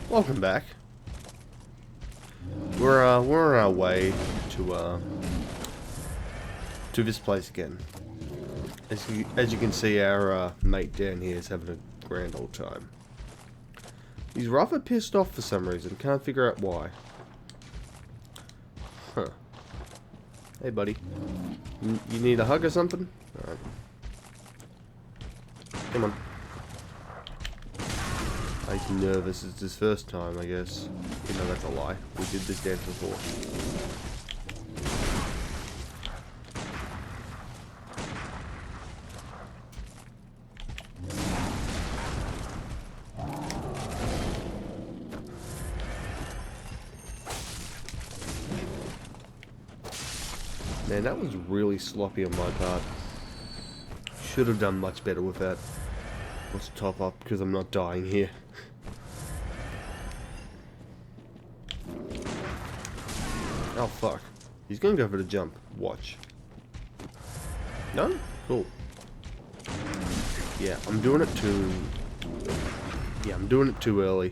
Welcome back. We're on our way to this place again. As you can see, our mate down here is having a grand old time. He's rather pissed off for some reason. Can't figure out why. Huh. Hey, buddy. You need a hug or something? Alright. Come on. He's nervous. It's his first time, I guess. You know, that's a lie. We did this dance before. Man, that was really sloppy on my part. Should have done much better with that. Let's top up because I'm not dying here. Oh fuck. He's gonna go for the jump. Watch. No? Cool. Yeah, I'm doing it too... Yeah, I'm doing it too early.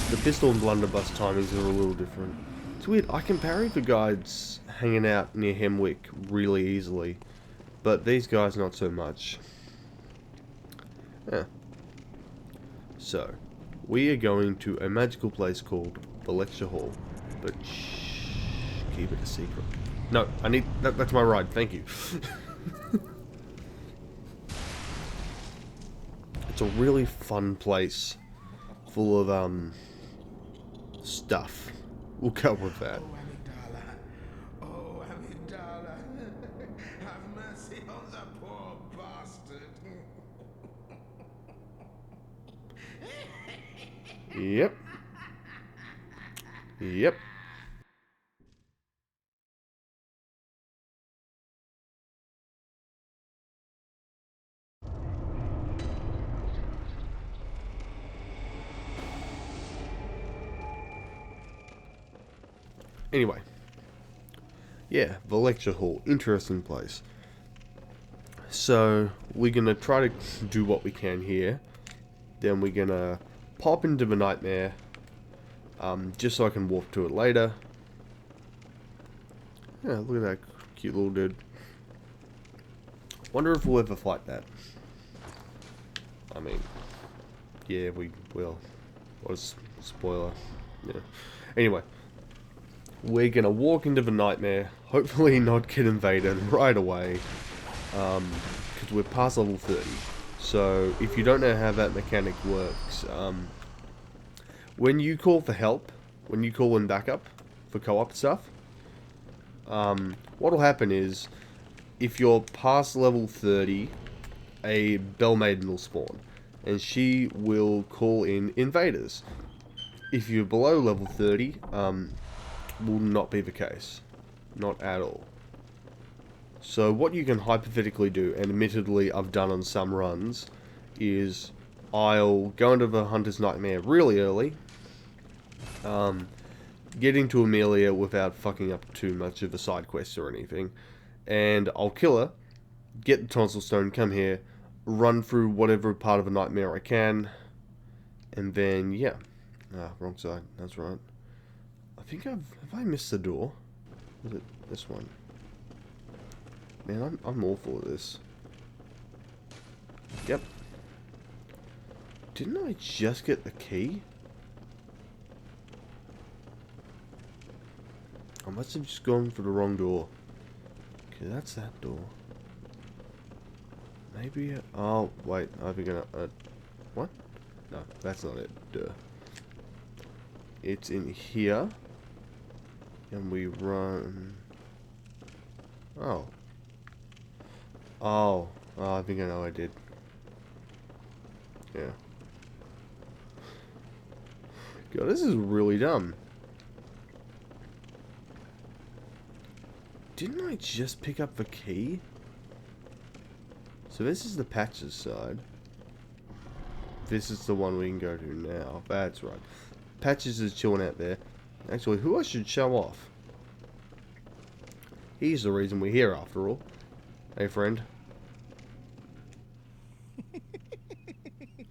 The pistol and blunderbuss timings are a little different. It's weird, I can parry the guys hanging out near Hemwick really easily. But these guys not so much. Yeah. So, we are going to a magical place called the Lecture Hall. But shh, keep it a secret. No, I need... that's my ride, thank you. It's a really fun place. Full of, stuff. We'll go with that. Oh, Amidala. Have mercy on the poor bastard. Yep. Yep. Anyway. Yeah, the lecture hall. Interesting place. So, we're gonna try to do what we can here. Then we're gonna pop into the nightmare. Just so I can walk to it later. Yeah, look at that cute little dude. Wonder if we'll ever fight that. I mean, yeah, we will. What a spoiler. Yeah. Anyway, we're gonna walk into the nightmare. Hopefully not get invaded right away. Because we're past level 30. So, if you don't know how that mechanic works, when you call for help, when you call in backup for co-op stuff, what'll happen is, if you're past level 30, a Bell Maiden will spawn, and she will call in invaders. If you're below level 30, will not be the case. Not at all. So what you can hypothetically do, and admittedly I've done on some runs, is I'll go into the Hunter's Nightmare really early, get into Amelia without fucking up too much of the side quests or anything, and I'll kill her, get the Tonsil Stone, come here, run through whatever part of the nightmare I can, and then, yeah. Ah, wrong side, that's right. I think have I missed the door? Is it this one? Man, I'm awful at this. Yep. Didn't I just get the key? I must have just gone for the wrong door. Okay, that's that door. Maybe... oh, wait. I think what? No, that's not it. Duh. It's in here. And we run... oh. Oh. Oh, I think I know I did. Yeah. God, this is really dumb. Didn't I just pick up the key? So this is the Patches side. This is the one we can go to now. That's right. Patches is chilling out there. Actually, who I should show off? He's the reason we're here after all. Hey friend.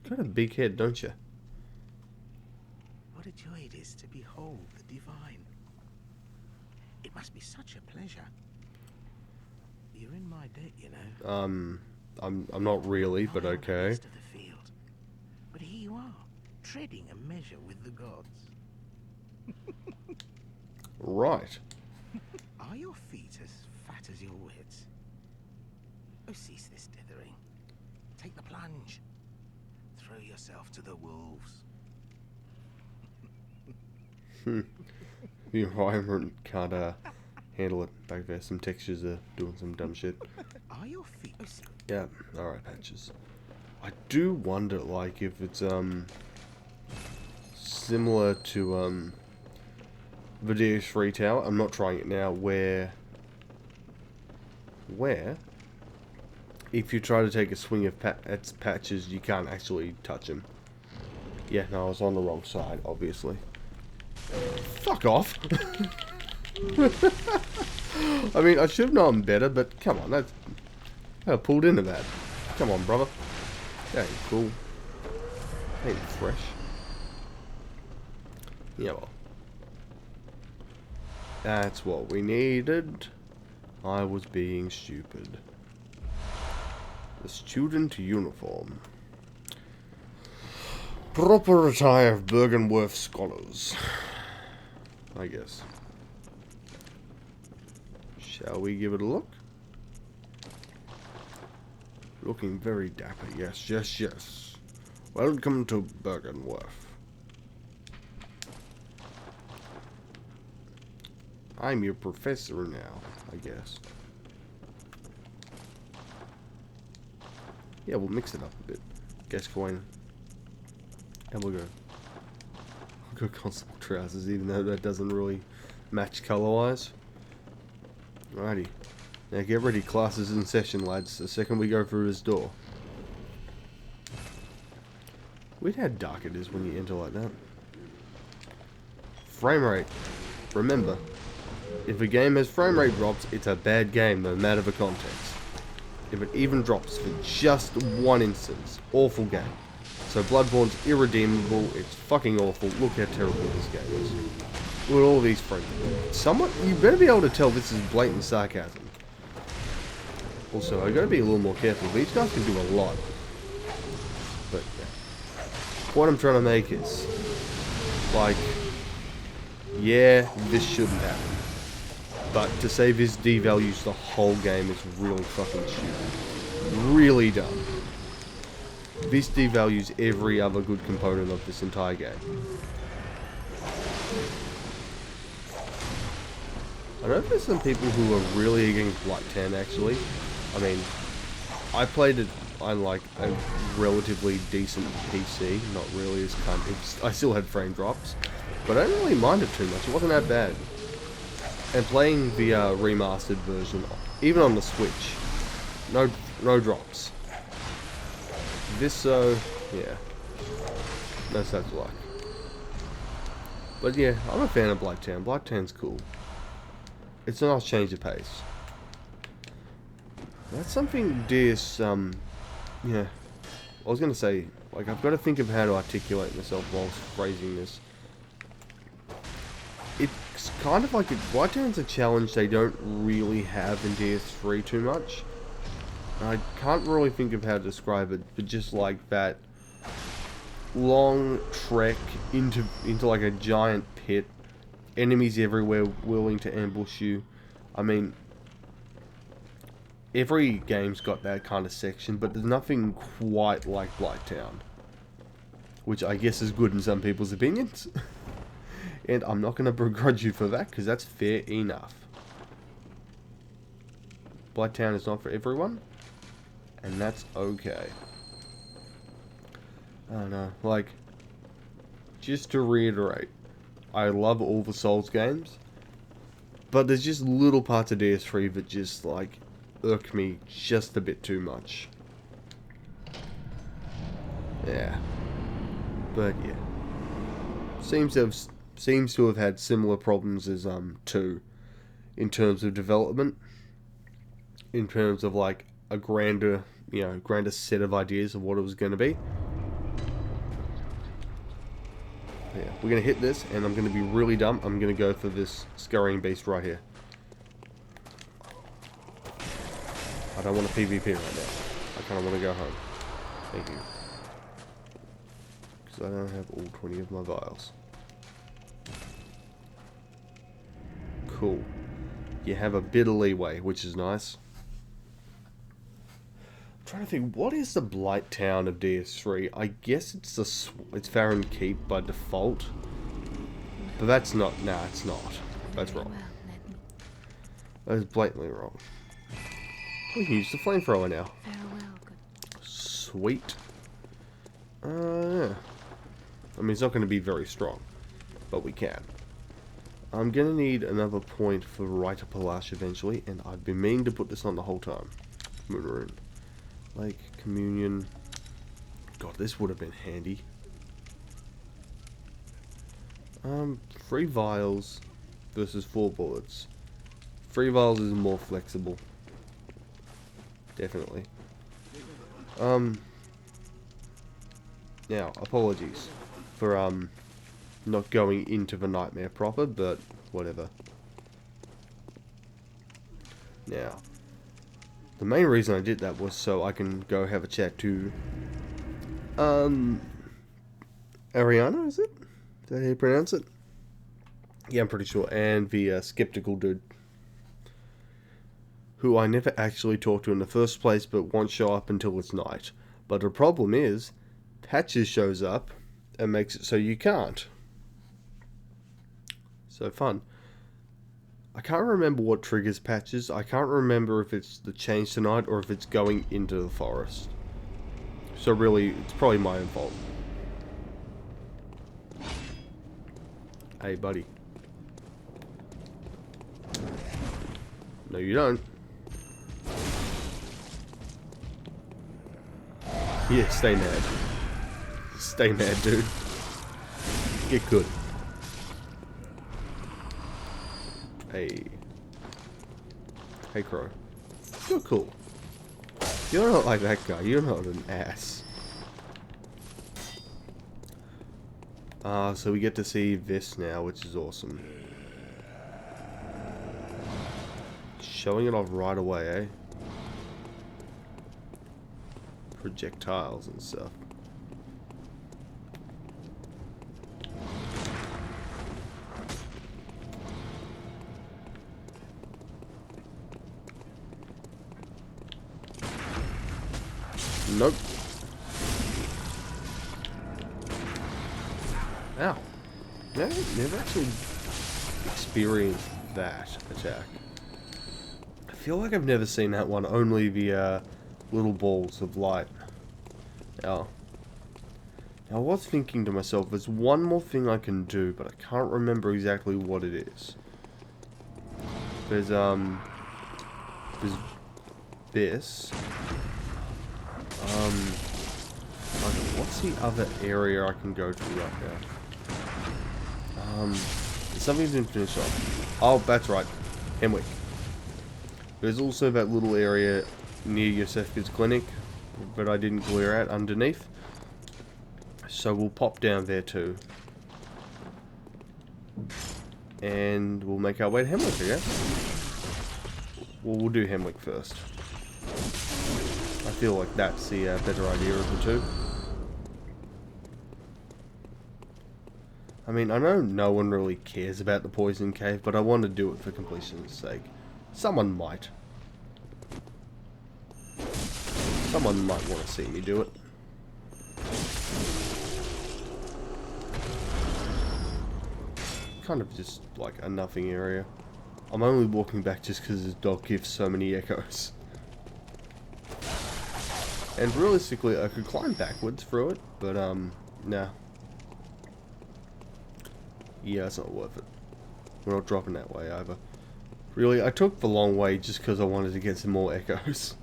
Got a big head, don't you? pleasure. You're in my debt, you know. I'm not really, but I am the okay. least of the field. But here you are, treading a measure with the gods. Right. Are your feet as fat as your wits? Oh, cease this dithering. Take the plunge. Throw yourself to the wolves. The environment can't handle it. Back there, some textures are doing some dumb shit. Are your feet... Oh, Yeah, alright, patches. I do wonder, like, if it's, similar to, the DS3 tower. I'm not trying it now, where, if you try to take a swing of at patches, you can't actually touch them. Yeah, no, I was on the wrong side, obviously. Fuck off! I mean, I should have known better, but come on, that's... I pulled into that. Come on, brother. That ain't cool. That ain't fresh. Yeah, well. That's what we needed. I was being stupid. The student uniform. Proper attire of Bergenworth scholars. I guess. Shall we give it a look? Looking very dapper. Yes, yes, yes. Welcome to Bergenworth. I'm your professor now, I guess. Yeah, we'll mix it up a bit. Guess coin. And we'll go constable trousers, even though that doesn't really match color-wise. Alrighty. Now get ready, classes in session, lads. The second we go through this door. Weird how dark it is when you enter like that. Frame rate. Remember, if a game has frame rate drops, it's a bad game, no matter the context. If it even drops for just one instance, awful game. So Bloodborne's irredeemable, it's fucking awful. Look how terrible this game is. Look at all these frames. Somewhat, you better be able to tell this is blatant sarcasm. Also, I gotta be a little more careful. These guys can do a lot. But, yeah. What I'm trying to make is, like, yeah, this shouldn't happen. But to say this devalues the whole game is really fucking stupid. Really dumb. This devalues every other good component of this entire game. I know there's some people who are really against Bloodborne, actually. I mean, I played it on like a relatively decent PC, not really as I still had frame drops, but I didn't really mind it too much. It wasn't that bad. And playing the remastered version, even on the Switch, no drops. This, yeah, no such luck. But yeah, I'm a fan of Bloodborne. Bloodborne's cool. It's a nice change of pace. That's something DS, yeah. I was gonna say, like, I've got to think of how to articulate myself whilst phrasing this. It's kind of like Bloodborne's a challenge they don't really have in DS3 too much. I can't really think of how to describe it, but just like that long trek into like a giant pit, enemies everywhere willing to ambush you. I mean, every game's got that kind of section, but there's nothing quite like Blighttown, which I guess is good in some people's opinions. And I'm not going to begrudge you for that, because that's fair enough. Blighttown is not for everyone, and that's okay. I don't know, like, just to reiterate, I love all the Souls games, but there's just little parts of DS3 that just, like, irk me just a bit too much. Yeah. But, yeah. Seems to have had similar problems as 2 in terms of development, in terms of like a grander set of ideas of what it was going to be. Yeah, we're going to hit this, and I'm going to be really dumb. I'm going to go for this scurrying beast right here. I don't want a PvP right now. I kind of want to go home. Thank you. Because I don't have all 20 of my vials. Cool. You have a bit of leeway, which is nice. I'm trying to think, what is the blight town of DS3? I guess it's Farron Keep by default. But that's not, nah, it's not. That's wrong. That is blatantly wrong. We can use the flamethrower now. Sweet. Yeah. I mean, it's not going to be very strong, but we can. I'm going to need another point for Rite of Palash eventually, and I've been meaning to put this on the whole time. Moon Rune. Lake, Communion. God, this would have been handy. 3 vials versus 4 bullets. 3 vials is more flexible. Definitely. Now, apologies for not going into the nightmare proper, but whatever. Now, the main reason I did that was so I can go have a chat to Ariana, is it? Is that how you pronounce it? Yeah, I'm pretty sure. And the skeptical dude, who I never actually talked to in the first place, but won't show up until it's night. But the problem is, Patches shows up and makes it so you can't. So fun. I can't remember what triggers Patches. I can't remember if it's the change tonight or if it's going into the forest. So really, it's probably my own fault. Hey, buddy. No, you don't. Yeah, stay mad. Stay mad, dude. Get good. Hey. Hey, Crow. You're cool. You're not like that guy. You're not an ass. So we get to see this now, which is awesome. Showing it off right away, eh? Projectiles and stuff. Nope. Ow. Never actually experienced that attack. I feel like I've never seen that one, only the little balls of light. Now I was thinking to myself, there's one more thing I can do, but I can't remember exactly what it is. There's this. What's the other area I can go to right now? Something didn't finish off. Oh, that's right. Hemwick. There's also that little area near Yosefka's clinic, but I didn't clear out underneath. So we'll pop down there too. And we'll make our way to Hemwick, I guess. Well, we'll do Hemwick first. I feel like that's the better idea of the two. I mean, I know no one really cares about the poison cave, but I want to do it for completion's sake. Someone might. Someone might want to see me do it. Kind of just like a nothing area. I'm only walking back just because this dog gives so many echoes. And realistically, I could climb backwards through it, but nah. Yeah, it's not worth it. We're not dropping that way either. Really, I took the long way just because I wanted to get some more echoes.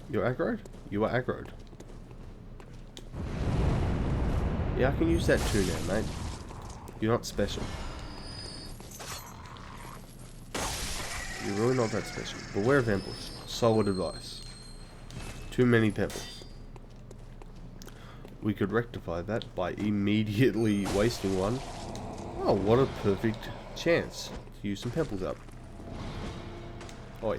You're aggroed? You are aggroed. Yeah, I can use that too now, mate. You're not special. You're really not that special. Beware of ambush. Solid advice. Too many pebbles. We could rectify that by immediately wasting one. Oh, what a perfect chance to use some pebbles up. Oi.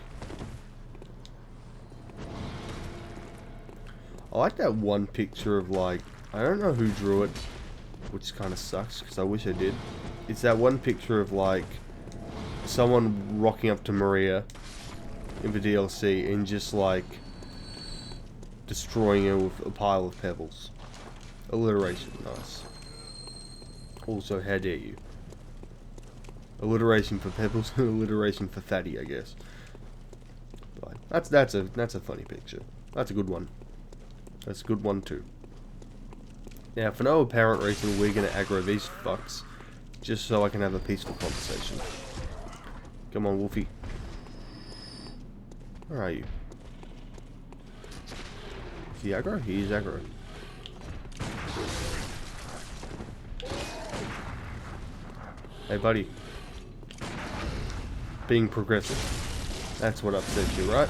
I like that one picture of like, I don't know who drew it, which kind of sucks because I wish I did. It's that one picture of like someone rocking up to Maria in the DLC and just like destroying her with a pile of pebbles. Alliteration, nice. Also, how dare you? Alliteration for pebbles and alliteration for fatty, I guess. But that's a funny picture. That's a good one. That's a good one too. Now, for no apparent reason, we're gonna aggro these fucks just so I can have a peaceful conversation. Come on, Wolfie. Where are you? Is he aggro? He is aggro. Hey, buddy. Being progressive. That's what upsets you, right?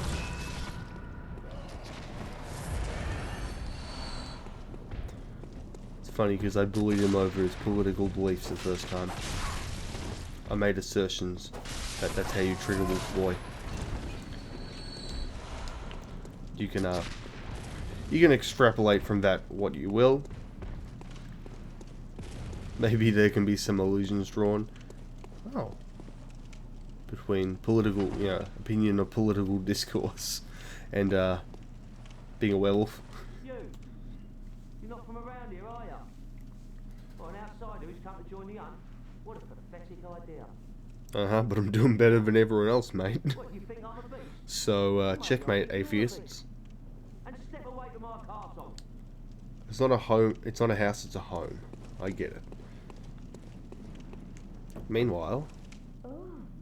It's funny because I bullied him over his political beliefs the first time. I made assertions that that's how you trigger this boy. You can extrapolate from that what you will. Maybe there can be some illusions drawn. Oh. Between political, opinion or political discourse and being a werewolf. You're not from around here, are you? Or an outsider who's come to join the hunt? What a pathetic idea. But I'm doing better than everyone else, mate. What, you think I'm a beast? So, checkmate, atheists. And step away from our castle. It's not a home, it's not a house, it's a home. I get it. Meanwhile, Oh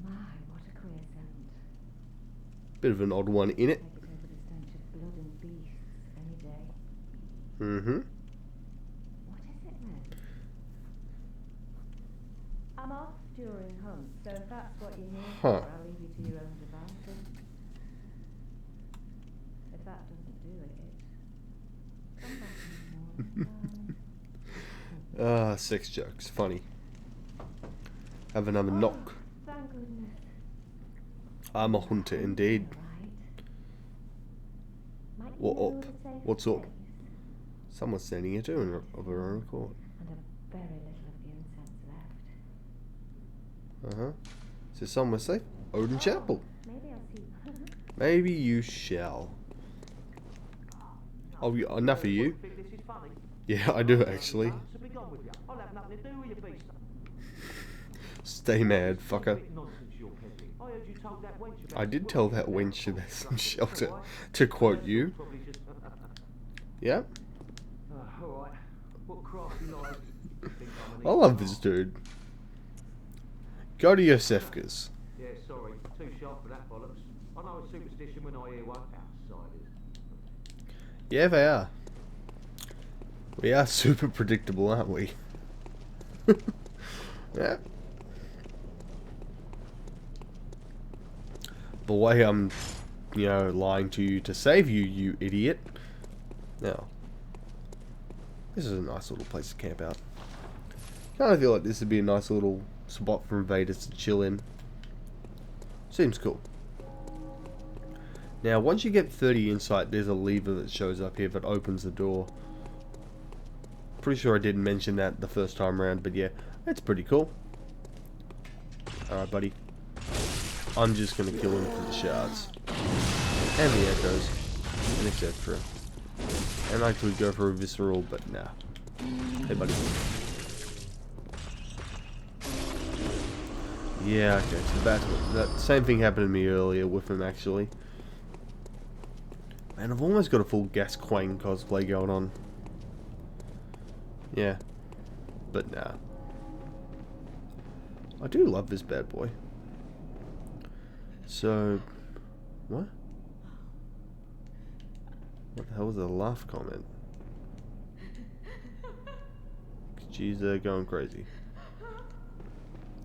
my, what a queer sound. bit of an odd one in it. Take it over the stench of blood and beasts any day. Mm-hmm. What is it then? I'm off during hunt, so if that's what you need, Huh. I'll leave you to your own devices. If that doesn't do it, come back in the morning time. Sex jokes, funny. Have another knock. Thank goodness. I'm a hunter indeed. Right. Might you What know up? the safe What's up? place? Someone's sending it to her of her own accord. And a very little of the incense left. Uh-huh. So somewhere safe? Odin Chapel. Maybe I'll see. Maybe you shall. Oh, enough of you. Think this is funny? Yeah, I do actually. So be gone with you. I'll have nothing to do with your beast. Stay mad, fucker. Bit nonsense you're peddling. I heard you told that wench about I did the tell book. that wench about some shelter, to quote you. Probably just- Yeah. Alright. What crafty lies do you think I'm an I love this dude. Go to Yosefka's. Yeah, sorry. Too sharp for that bollocks. I know a superstition when I hear one. Outsiders. Yeah, they are. We are super predictable, aren't we? Yeah. The way I'm, lying to you to save you, you idiot. Now, this is a nice little place to camp out. Kind of feel like this would be a nice little spot for invaders to chill in. Seems cool. Now, once you get 30 insight, there's a lever that shows up here that opens the door. Pretty sure I didn't mention that the first time around, but yeah, it's pretty cool. Alright, buddy. I'm just gonna kill him for the shards. And the echoes. And etc. And I could go for a visceral, but nah. Hey, buddy. Yeah, okay, so that same thing happened to me earlier with him, actually. Man, I've almost got a full Gascoigne cosplay going on. Yeah. But nah. I do love this bad boy. So... What? What the hell was the laugh comment? She's going crazy.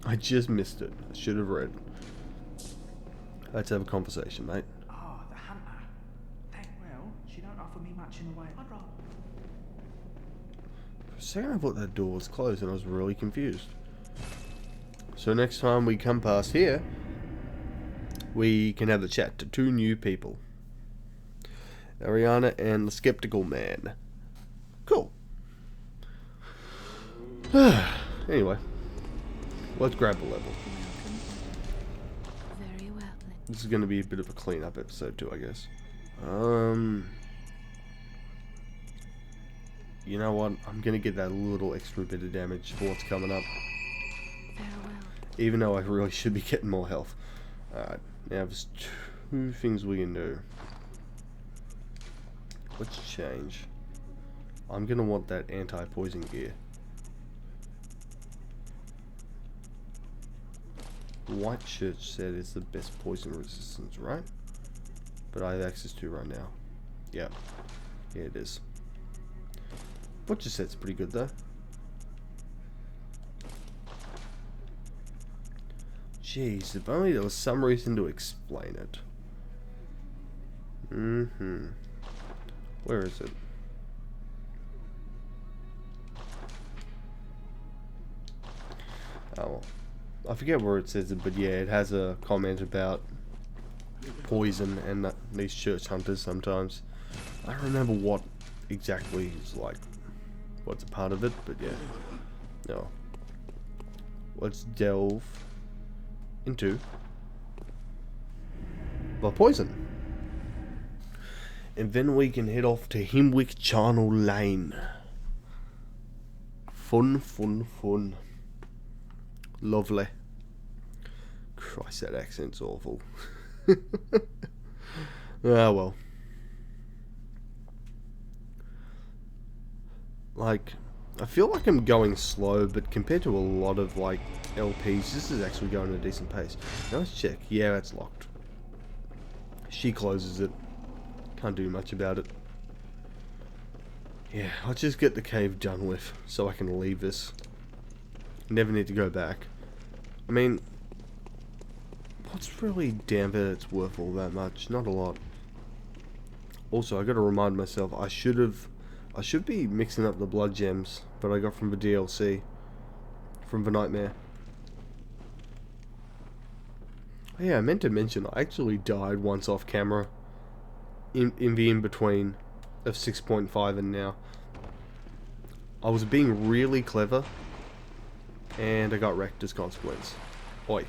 I just missed it. I should have read. Let's have a conversation, mate. Ah, the hunter. Dang well, she don't offer me much in the way. I'd rather. For a second I thought that door was closed and I was really confused. So next time we come past here, we can have the chat to two new people. Ariana and the Skeptical Man. Cool. Anyway, let's grab a level. Very well. This is going to be a bit of a clean-up episode too, I guess. You know what? I'm going to get that little extra bit of damage for what's coming up. Farewell. Even though I really should be getting more health. Alright, now there's two things we can do. Let's change. I'm going to want that anti-poison gear. White Church said it's the best poison resistance, right? But I have access to right now. Yep. Yeah, it is. Butcher set's pretty good though. Jeez, if only there was some reason to explain it. Where is it? Oh well. I forget where it says it, but yeah, it has a comment about poison and these church hunters sometimes. I don't remember what exactly is like, what's a part of it, but yeah. No. Let's delve into the poison. And then we can head off to Himwick Charnel Lane. Fun, fun, fun. Lovely. Christ, that accent's awful. Ah, well. Like, I feel like I'm going slow, but compared to a lot of, like, LPs, this is actually going at a decent pace. Now let's check. Yeah, that's locked. She closes it. Can't do much about it. Yeah, let's just get the cave done with, so I can leave this. Never need to go back. I mean, what's really damn that it's worth all that much? Not a lot. Also, I gotta remind myself, I should be mixing up the blood gems that I got from the DLC, from the Nightmare. Oh yeah, I meant to mention, I actually died once off camera, in the in-between of 6.5 and now. I was being really clever, and I got wrecked as consequence. Oi.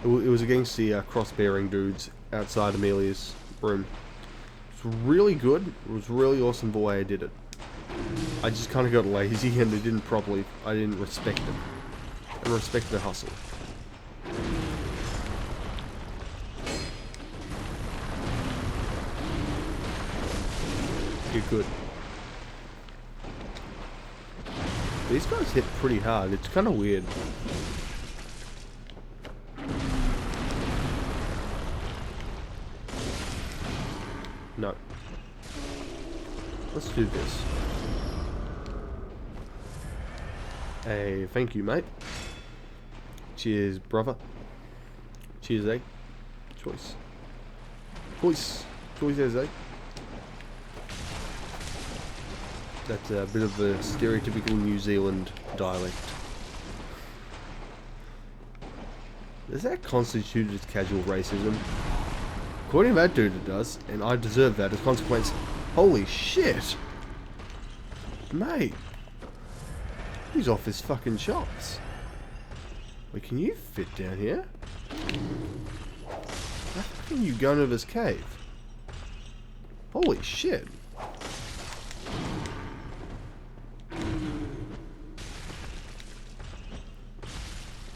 It was against the cross-bearing dudes outside Amelia's room. It was really good. It was really awesome the way I did it. I just kind of got lazy and I didn't respect it. I respect the hustle. You're good. These guys hit pretty hard. It's kind of weird. No. Let's do this. Hey, thank you, mate. Cheers, brother. Cheers, eh? Choice. Choice, eh? That's a bit of a stereotypical New Zealand dialect. Does that constitute as casual racism? According to that dude it does, and I deserve that as consequence. Holy shit! Mate! He's off his fucking shots. Wait, can you fit down here? How can you go into this cave? Holy shit!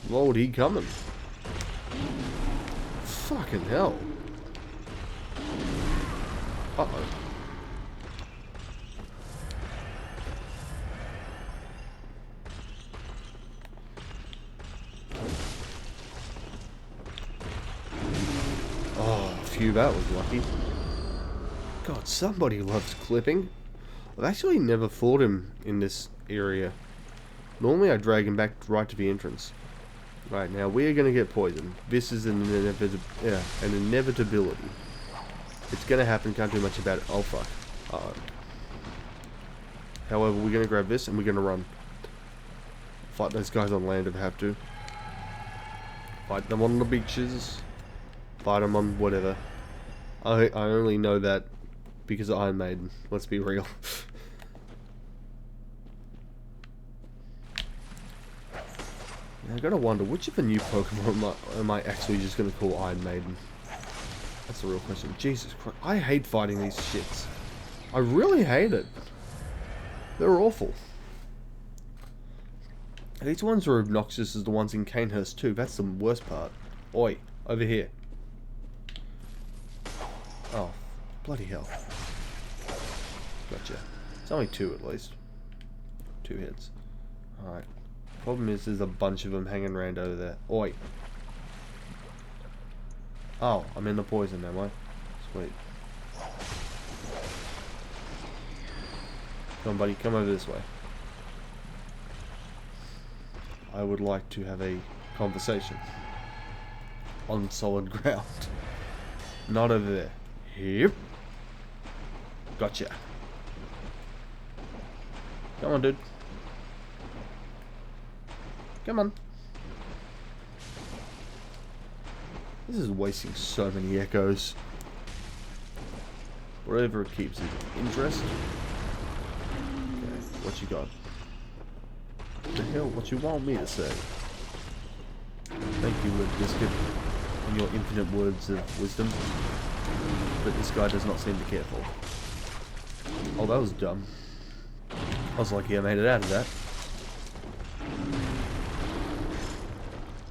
Lord, he coming. Fucking hell. Uh-oh. Oh, phew, that was lucky. God, somebody loves clipping. I've actually never fought him in this area. Normally I drag him back right to the entrance. Right, now we're going to get poisoned. This is an inevitability. It's going to happen, can't do much about it. Oh fuck. Uh-oh. However, we're going to grab this and we're going to run. Fight those guys on land if we have to. Fight them on the beaches. Fight them on whatever. I only know that because of Iron Maiden. Let's be real. Now, I gotta wonder, which of the new Pokemon am I actually just gonna call Iron Maiden? That's the real question. Jesus Christ. I hate fighting these shits. I really hate it. They're awful. These ones are obnoxious as the ones in Cainhurst too. That's the worst part. Oi, over here. Oh, bloody hell. Gotcha. It's only 2 at least. 2 hits. Alright. Problem is there's a bunch of them hanging around over there. Oi. Oh, I'm in the poison, am I? Sweet. Come on, buddy. Come over this way. I would like to have a conversation. On solid ground. Not over there. Yep. Gotcha. Come on, dude. Come on. This is wasting so many echoes. Whatever it keeps his interest. Okay, what you got? What the hell? What you want me to say? Thank you, Word Biscuit, and your infinite words of wisdom. But this guy does not seem to care for. Oh, that was dumb. I was lucky I made it out of that.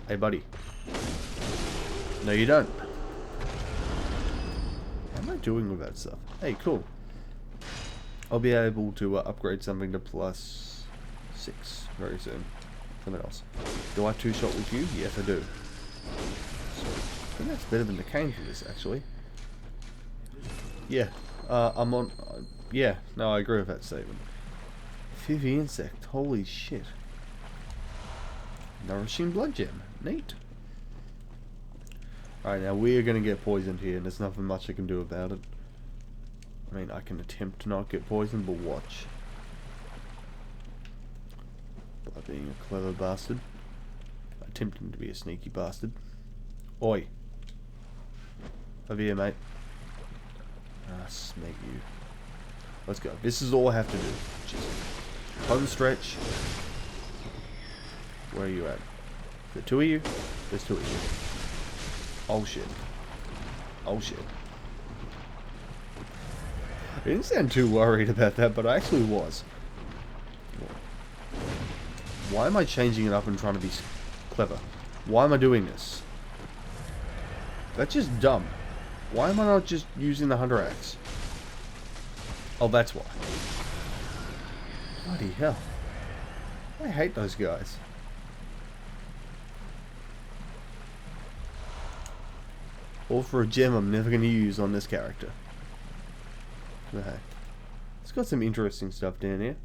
Hey, buddy. No, you don't. How am I doing with that stuff? Hey, cool. I'll be able to upgrade something to +6 very soon. Something else. Do I 2-shot with you? Yes, I do. So, I think that's better than the cane for this, actually. Yeah. I'm on... yeah. No, I agree with that statement. Fivy insect. Holy shit. Nourishing blood gem. Neat. Alright, now we are going to get poisoned here, and there's nothing much I can do about it. I mean, I can attempt to not get poisoned, but watch. By being a clever bastard. Attempting to be a sneaky bastard. Oi. Over here, mate. Ah, snake you. Let's go. This is all I have to do. Just home stretch. Where are you at? The 2 of you? There's 2 of you. Oh shit. Oh shit. I didn't sound too worried about that, but I actually was. Why am I changing it up and trying to be clever? Why am I doing this? That's just dumb. Why am I not just using the Hunter Axe? Oh, that's why. Bloody hell. I hate those guys. All for a gem I'm never going to use on this character. Okay. It's got some interesting stuff down here.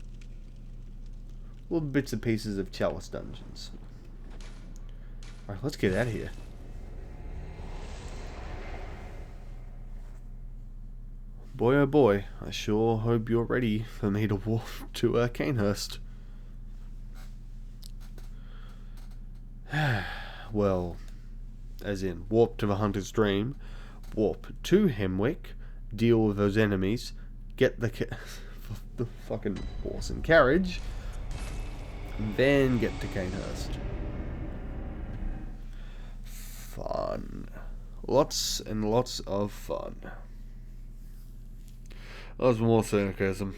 Little bits and pieces of Chalice dungeons. Alright, let's get out of here. Boy oh boy, I sure hope you're ready for me to walk to Cainhurst. Well, as in, warp to the Hunter's Dream, warp to Hemwick, deal with those enemies, get the fucking horse and carriage, and then get to Cainhurst. Fun. Lots and lots of fun. That was more sarcasm.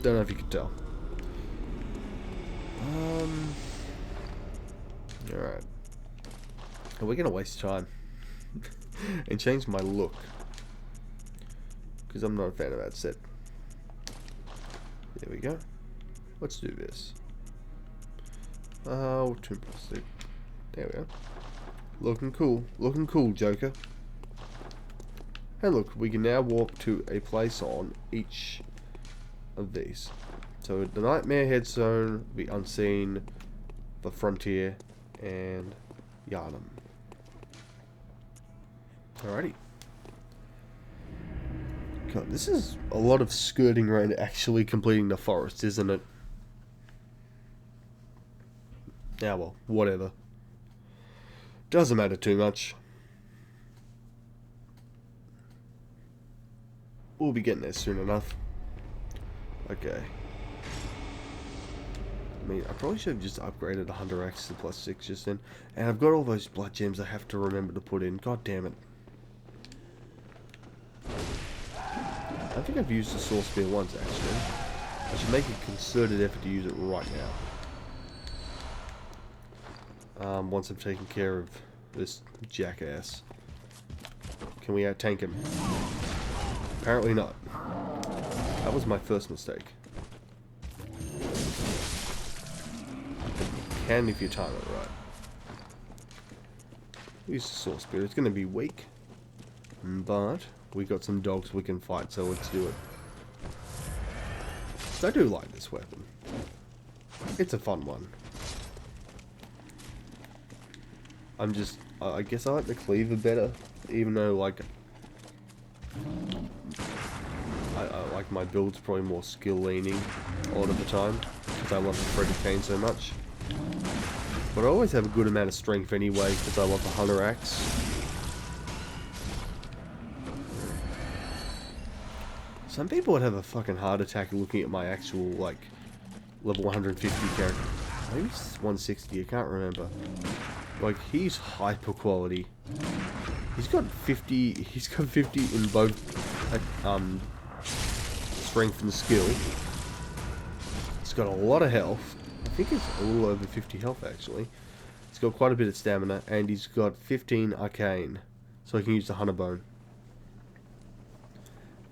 Don't know if you could tell. Alright. Are we gonna waste time and change my look? Because I'm not a fan of that set. There we go. Let's do this. Oh, too plastic. There we go. Looking cool. Looking cool, Joker. Hey look, we can now walk to a place on each of these. So the Nightmare Headstone, the Unseen, the Frontier, and Yharnam. Alrighty. God, this is a lot of skirting around actually completing the forest, isn't it? Yeah, well, whatever. Doesn't matter too much. we'll be getting there soon enough. Okay. I mean, I probably should have just upgraded the Hunter Axe to +6 just then. And I've got all those blood gems I have to remember to put in. God damn it. I think I've used the Sword Spear once, actually. I should make a concerted effort to use it right now. Once I've taken care of this jackass. Can we out-tank him? Apparently not. That was my first mistake. Can if you time it right. Use the Sword Spear. It's going to be weak. But we got some dogs we can fight, so let's do it. I do like this weapon. It's a fun one. I guess I like the cleaver better, even though like I like my build's probably more skill leaning a lot of the time because I love the threaded cane so much. But I always have a good amount of strength anyway because I love the Hunter Axe. Some people would have a fucking heart attack looking at my actual like level 150 character. Maybe it's 160, I can't remember. Like, he's hyper quality. He's got 50 in both strength and skill. He's got a lot of health. I think it's a little over 50 health actually. He's got quite a bit of stamina and he's got 15 arcane. So he can use the Hunter Bone.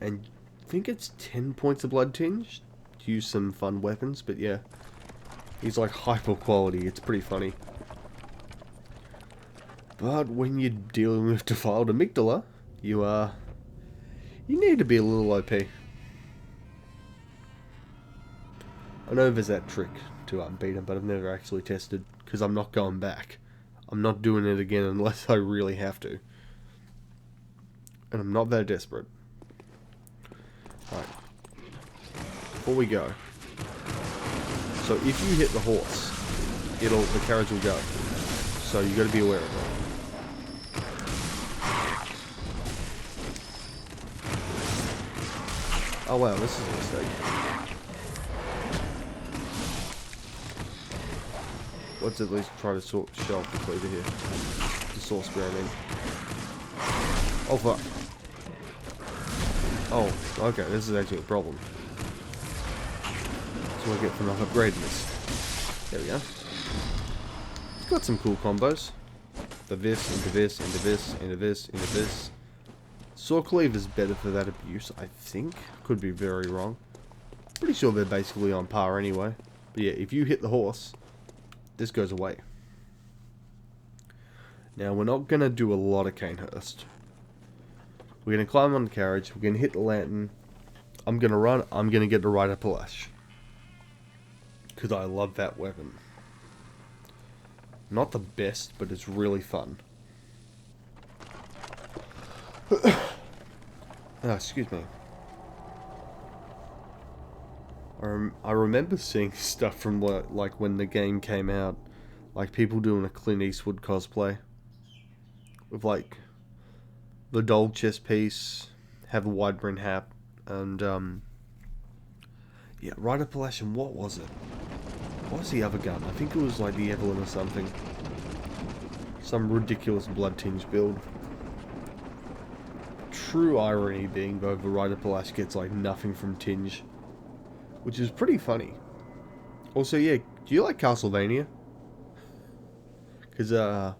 And I think it's 10 points of blood tinge to use some fun weapons, but yeah. He's like hyper quality, it's pretty funny. But when you're dealing with defiled amygdala, you need to be a little OP. I know there's that trick to beat him, but I've never actually tested, because I'm not going back. I'm not doing it again unless I really have to. And I'm not that desperate. Alright. Before we go. So if you hit the horse, the carriage will go. So you got to be aware of that. Oh wow, this is a mistake. Let's at least try to show off the cleaver here. The Sword Spear, I mean. Oh fuck. Oh, okay, this is actually a problem. That's what I get for not upgrading this. There we go. It's got some cool combos. The this, into this, into this, into this, into this. Sword Cleave is better for that abuse, I think. Could be very wrong. Pretty sure they're basically on par anyway. But yeah, if you hit the horse, this goes away. Now, we're not going to do a lot of Cainhurst. We're going to climb on the carriage. We're going to hit the lantern. I'm going to run. I'm going to get the Rider pillage. Because I love that weapon. Not the best, but it's really fun. Oh, excuse me. I remember seeing stuff from like when the game came out, like people doing a Clint Eastwood cosplay with like the dog chest piece, have a wide brim hat, and yeah, Rider Palace, and what was it? What was the other gun? I think it was like the Evelyn or something. Some ridiculous blood tinge build. True irony being though the Rider Palace gets like nothing from tinge, which is pretty funny. Also, yeah, do you like Castlevania? Cause yeah.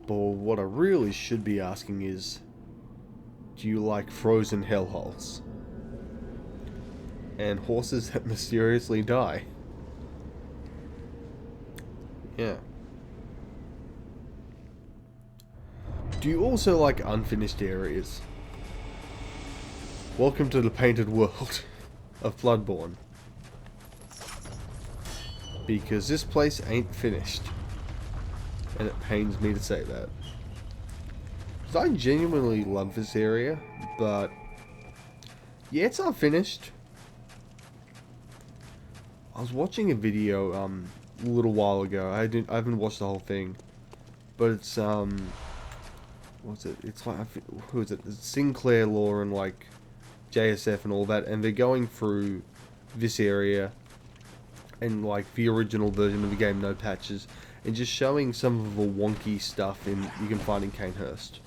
But what I really should be asking is, do you like frozen hellholes? And horses that mysteriously die? Yeah. Do you also like unfinished areas? Welcome to the painted world of Bloodborne. Because this place ain't finished. And it pains me to say that. Because I genuinely love this area, but yeah, it's not finished. I was watching a video a little while ago. I haven't watched the whole thing, but it's what's it? It's like, who is it? Sinclair Law and like JSF and all that, and they're going through this area and like the original version of the game, no patches, and just showing some of the wonky stuff you can find in Cainhurst.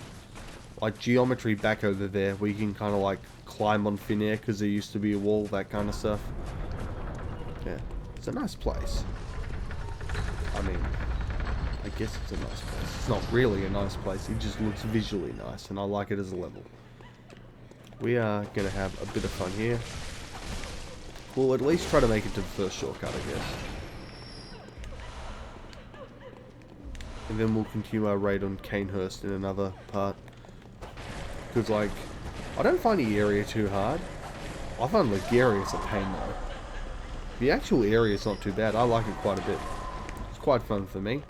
Like geometry back over there, where you can kind of like climb on thin air because there used to be a wall, that kind of stuff. Yeah, it's a nice place. I mean, I guess it's a nice place. It's not really a nice place, it just looks visually nice, and I like it as a level. We are going to have a bit of fun here. We'll at least try to make it to the first shortcut, I guess. And then we'll continue our raid on Cainhurst in another part. Because, like, I don't find the area too hard. I find Logarius a pain, though. The actual area is not too bad. I like it quite a bit. It's quite fun for me.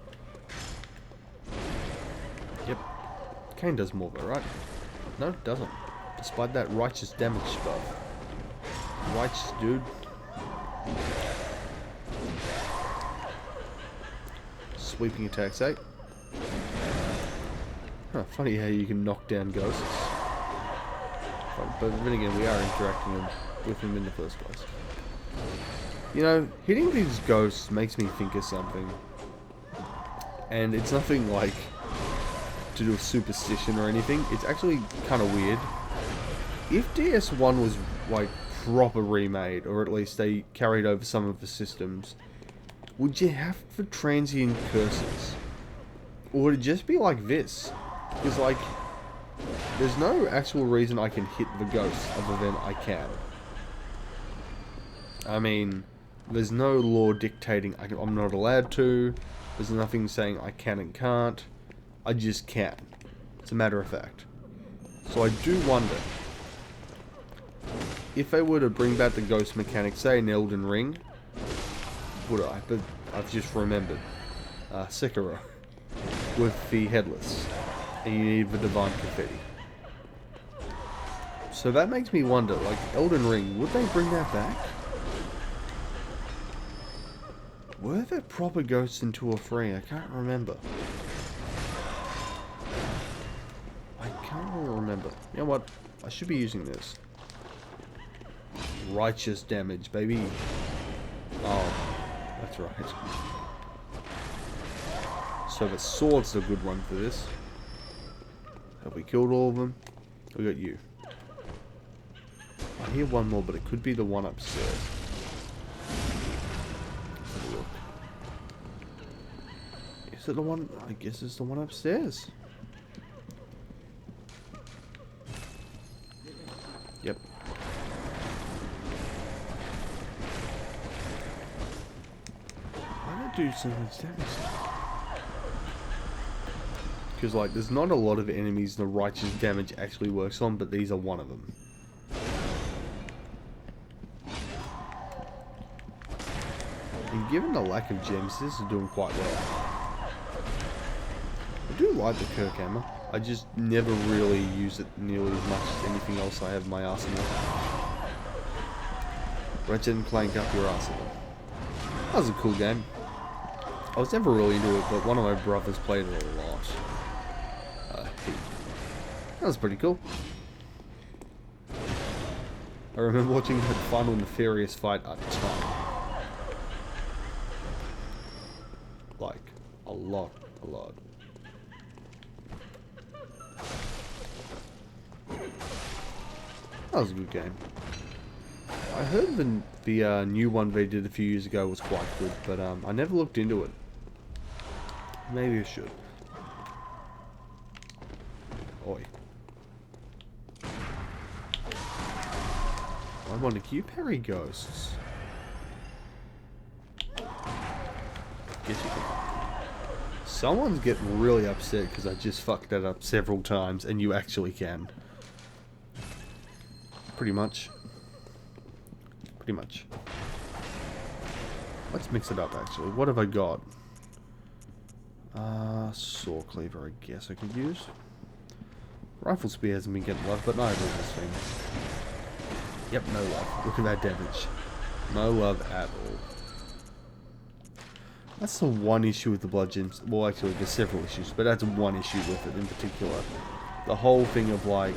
Yep. Cain does more, though, right? No, it doesn't. Despite that righteous damage buff. Righteous, dude. Sweeping attacks, eh? Huh, funny how you can knock down ghosts. But then again, we are interacting with them in the first place. You know, hitting these ghosts makes me think of something. And it's nothing like to do with superstition or anything. It's actually kind of weird. If DS1 was like proper remade, or at least they carried over some of the systems, would you have the transient curses? Or would it just be like this? Because like, there's no actual reason I can hit the ghosts other than I can. I mean, there's no law dictating I'm not allowed to. There's nothing saying I can and can't. I just can. It's a matter of fact. So I do wonder, if they were to bring back the ghost mechanic, say in Elden Ring, would I? But I've just remembered. Sekiro. With the headless. And you need the divine confetti. So that makes me wonder, like, Elden Ring, would they bring that back? Were there proper ghosts in 2 or 3? I can't remember. I can't really remember. You know what? I should be using this. Righteous damage, baby. Oh, that's right. So the sword's a good one for this. Have we killed all of them? We got you. I hear one more, but it could be the one upstairs. Let's have a look. Is it the one? I guess it's the one upstairs. Yep. Why not do something damage? Because, like, there's not a lot of enemies the righteous damage actually works on, but these are one of them. And given the lack of gems, this is doing quite well. I do like the Kirk hammer. I just never really use it nearly as much as anything else I have in my arsenal. Ratchet and Clank up your arsenal. That was a cool game. I was never really into it, but one of my brothers played it a lot. That was pretty cool. I remember watching that final nefarious fight a ton. Like, a lot. That was a good game. I heard the new one they did a few years ago was quite good, but I never looked into it. Maybe I should. Oi. I wonder, can you parry ghosts? Guess you can. Someone's getting really upset because I just fucked that up several times, and you actually can. Pretty much. Let's mix it up, actually. What have I got? Saw cleaver, I guess I could use. Rifle spear hasn't been getting love, but neither of this thing. Yep, no love. Look at that damage. No love at all. That's the one issue with the blood gems. Well, actually, there's several issues, but that's one issue with it in particular. the whole thing of like,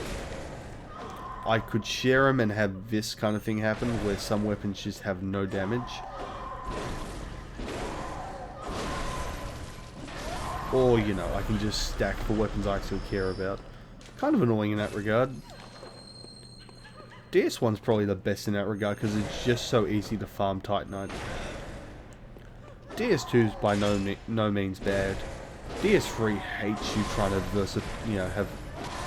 I could share them and have this kind of thing happen, where some weapons just have no damage. Or, you know, I can just stack for weapons I actually care about. Kind of annoying in that regard. DS1's probably the best in that regard, because it's just so easy to farm Titanite. DS2's by no means bad. DS3 hates you trying to have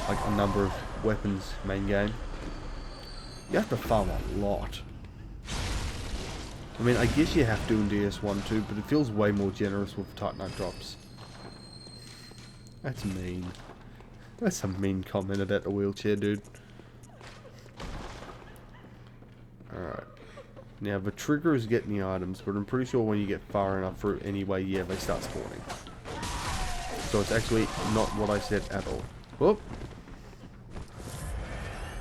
like a number of weapons main game. You have to farm a lot. I mean, I guess you have to in DS1 too, but it feels way more generous with Titanite drops. That's mean. That's a mean comment about the wheelchair, dude. Alright. Now, the trigger is getting the items, but I'm pretty sure when you get far enough through anyway, yeah, they start spawning. So it's actually not what I said at all. Whoop!